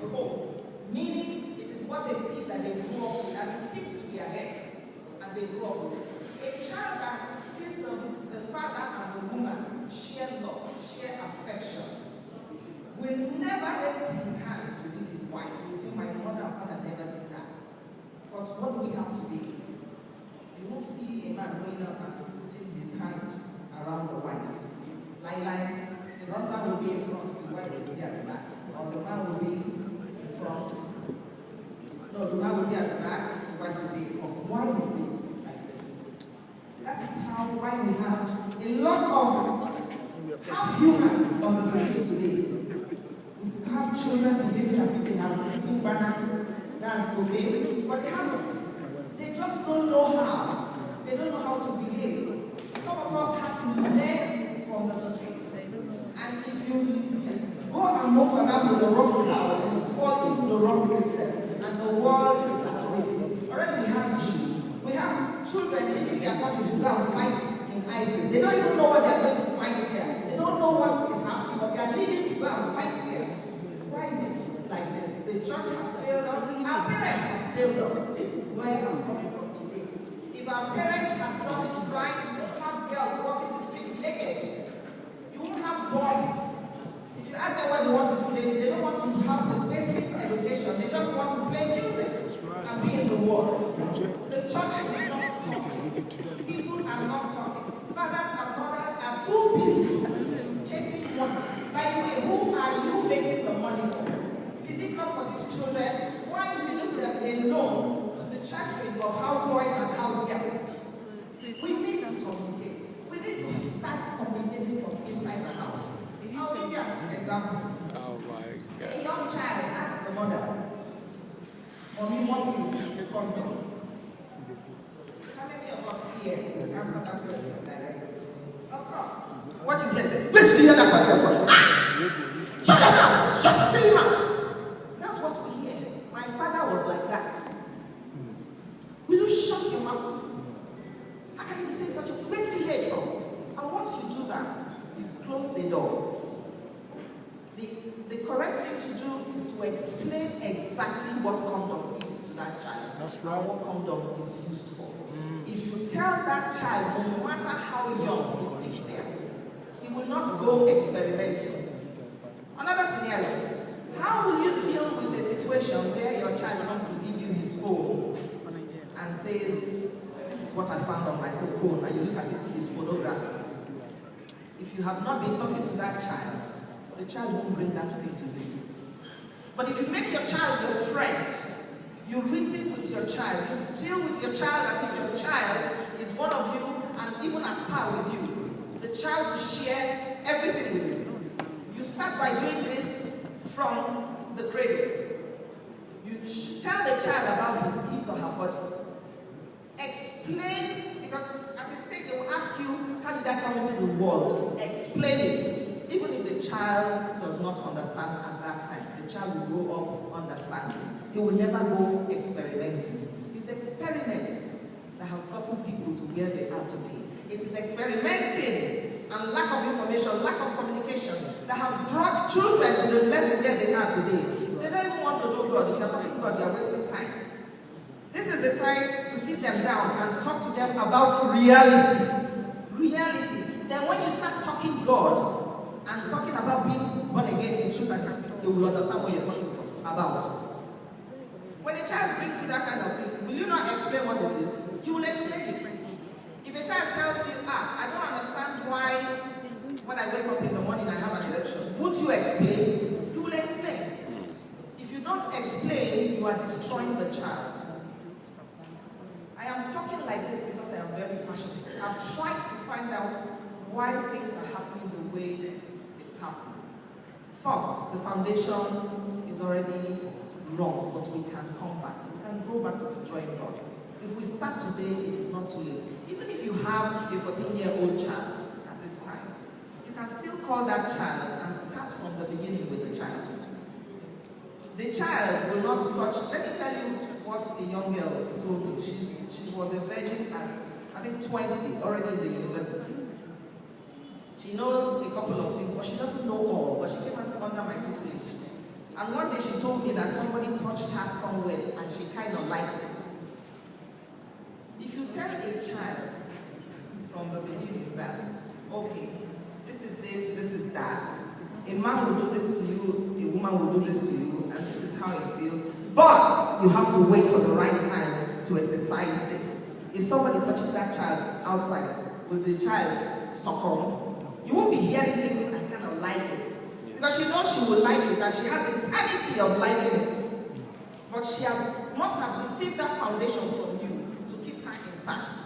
home. Meaning, it is what they see that they grow up with, and it sticks to their head, and they grow up with it. A child that sees the father and the woman share love, share affection, will never raise his hand to beat his wife. You say, my mother and father never did that. But what do we have today? You won't see a man going out and putting his hand around the wife. The husband will be in front, the wife will be at the back. Or the man will be in front. No, the man will be at the back, the wife will be in front. Why is it like this? That is why we have a lot of half-humans on the streets today. We still have children behaving as if they have big banana, that's okay, but they haven't. They just don't know how. They don't know how to behave. Some of us have to learn from the streets. And if you go and move around with the wrong crowd, then you fall into the wrong system. And the world is at risk. Already we have issues. We have children leaving their countries to go and fight in ISIS. They don't even know what they are going to fight there. They don't know what is happening, but they are leaving to go and fight there. Why is it like this? The church has failed us. Our parents have failed us. This is where I'm coming from today. If our parents had done it right, you won't have girls walking the streets naked. You won't have boys. If you ask them what they want to do, they don't want to have the basic education. They just want to play music and be in the world. The church is not talking. People are not talking. Fathers and mothers are too busy chasing money. By the way, who are you making the money for? Is it not for these children? Why leave them alone to the church of houseboys and house girls? We need to communicate. We need to start communicating from inside the house. I'll give you an example. Oh my God. A young child asks the mother, Mommy, what is a condom? How many of us here answer that question directly? Of course. What you hear say, listen to hear that question from. Shut your mouth! Shut your mouth! That's what we hear. My father was like that. Will you shut your mouth? How can you say such a thing? Where did you hear it from? And once you do that, you close the door. The correct thing to do is to explain exactly what condom is to that child. That's right. And what condom is used for. If you tell that child, no matter how young he sticks there, he will not go experimenting. Another scenario. How will you deal with a situation where your child wants to give you his phone and says, this is what I found on my cell phone, and you look at it, it's pornography. If you have not been talking to that child, the child won't bring that thing to you. But if you make your child your friend, you reason with your child, you deal with your child as if your child is one of you and even at par with you, the child will share everything with you. You start by doing this from the cradle. You tell the child about his or her body. Explain, because at a stage they will ask you, how did I come into the world? Explain it. Even if the child does not understand at that time, the child will grow up understanding. He will never go experimenting. It's experiments that have gotten people to where they are today. It is experimenting and lack of information, lack of communication that have brought children to the level where they are today. They don't even want to know God. If you're talking God, you're wasting time. This is the time to sit them down and talk to them about reality. Reality. Then when you start talking God and talking about being born again in truth and spirit, they will understand what you're talking about. When a child brings you that kind of thing, will you not explain what it is? You will explain it. If a child tells you, I don't understand why when I wake up in the morning I have an erection, would you explain? You will explain. If you don't explain, you are destroying the child. I am talking like this because I am very passionate. I've tried to find out why things are happening the way it's happening. First, the foundation is already wrong, but we can come back. We can go back to the drawing board. If we start today, it is not too late. Even if you have a 14-year-old child at this time, you can still call that child and start from the beginning with the child. The child will not touch. Let me tell you what the young girl told me. She was a virgin at, I think, 20, already in the university. She knows a couple of things, but she doesn't know all. But she came under my tutelage. And one day she told me that somebody touched her somewhere and she kind of liked it. If you tell a child from the beginning that, okay, this is this, this is that, a man will do this to you, a woman will do this to you, and this is how it feels, but you have to wait for the right time to exercise this. If somebody touches that child outside, will the child succumb? You won't be hearing things and kind of like it. Because she knows she will like it, and she has eternity of liking it. But she must have received that foundation from you to keep her intact.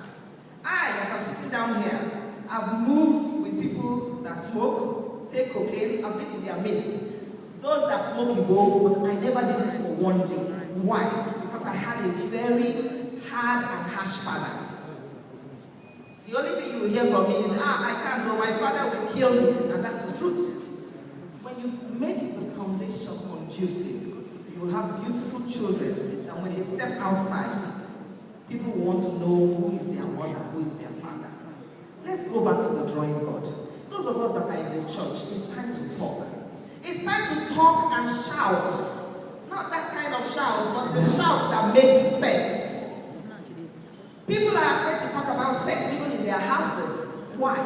I, as I'm sitting down here, I've moved with people that smoke, take cocaine, I've been in their midst. Those that smoke Igbo, but I never did it for one day. Why? Because I had a very hard and harsh father. The only thing you will hear from me is, I can't go, my father will kill me, and that's the truth. When you make the foundation conducive, you will have beautiful children, and when they step outside, people want to know who is their mother, who is their father. Let's go back to the drawing board. Those of us that are in the church, it's time to talk. It's time to talk and shout. Not that kind of shout, but the shout that makes sense. People are afraid to talk about sex even in their houses. Why?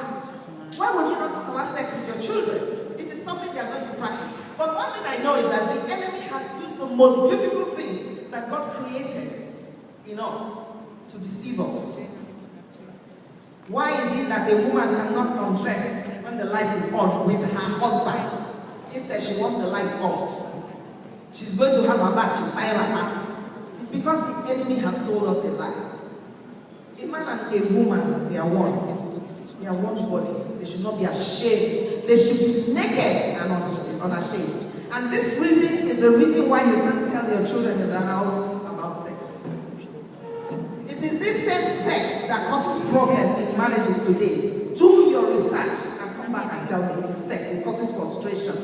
Why would you not talk about sex with your children? It is something they are going to practice. But one thing I know is that the enemy has used the most beautiful thing that God created in us to deceive us. Why is it that a woman cannot undress when the light is on with her husband? Instead, she wants the light off. She's going to have her back, she's tired of her. It's because the enemy has told us a lie. A man and a woman, they are one. They are one body. They should not be ashamed. They should be naked and unashamed. And this reason is the reason why you can't tell your children in the house about sex. It is this same sex that causes problems in marriages today. Do your research and come back and tell me it is sex. It causes frustration.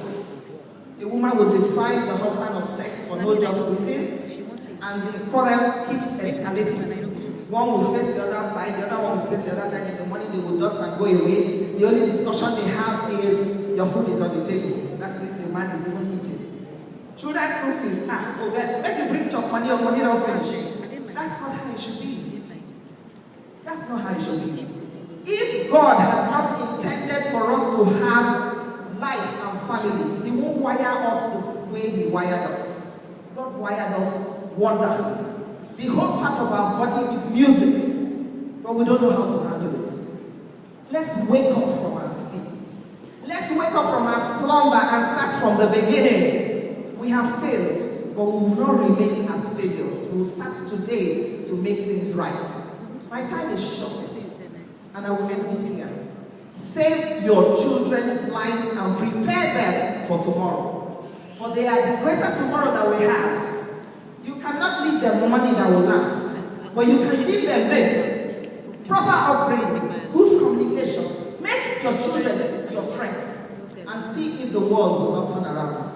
A woman will deprive the husband of sex for no just reason, and the quarrel keeps escalating. One will face the other side, the other one will face the other side. In the morning they will dust and go away. The only discussion they have is, your food is on the table. That's if the man is even eating. Children's school fees, okay, make you bring chop money or money don't finish. That's not how it should be. That's not how it should be. If God has not intended for us to have life and family, He won't wire us the way He wired us. God wired us wonderfully. The whole part of our body is music, but we don't know how to handle it. Let's wake up from our sleep. Let's wake up from our slumber and start from the beginning. We have failed, but we will not remain as failures. We will start today to make things right. My time is short, and I will end it here. Save your children's lives and prepare them for tomorrow. For they are the greater tomorrow that we have. You cannot leave them money that will last, but you can give them this. Proper upbringing, good communication. Make your children your friends and see if the world will not turn around.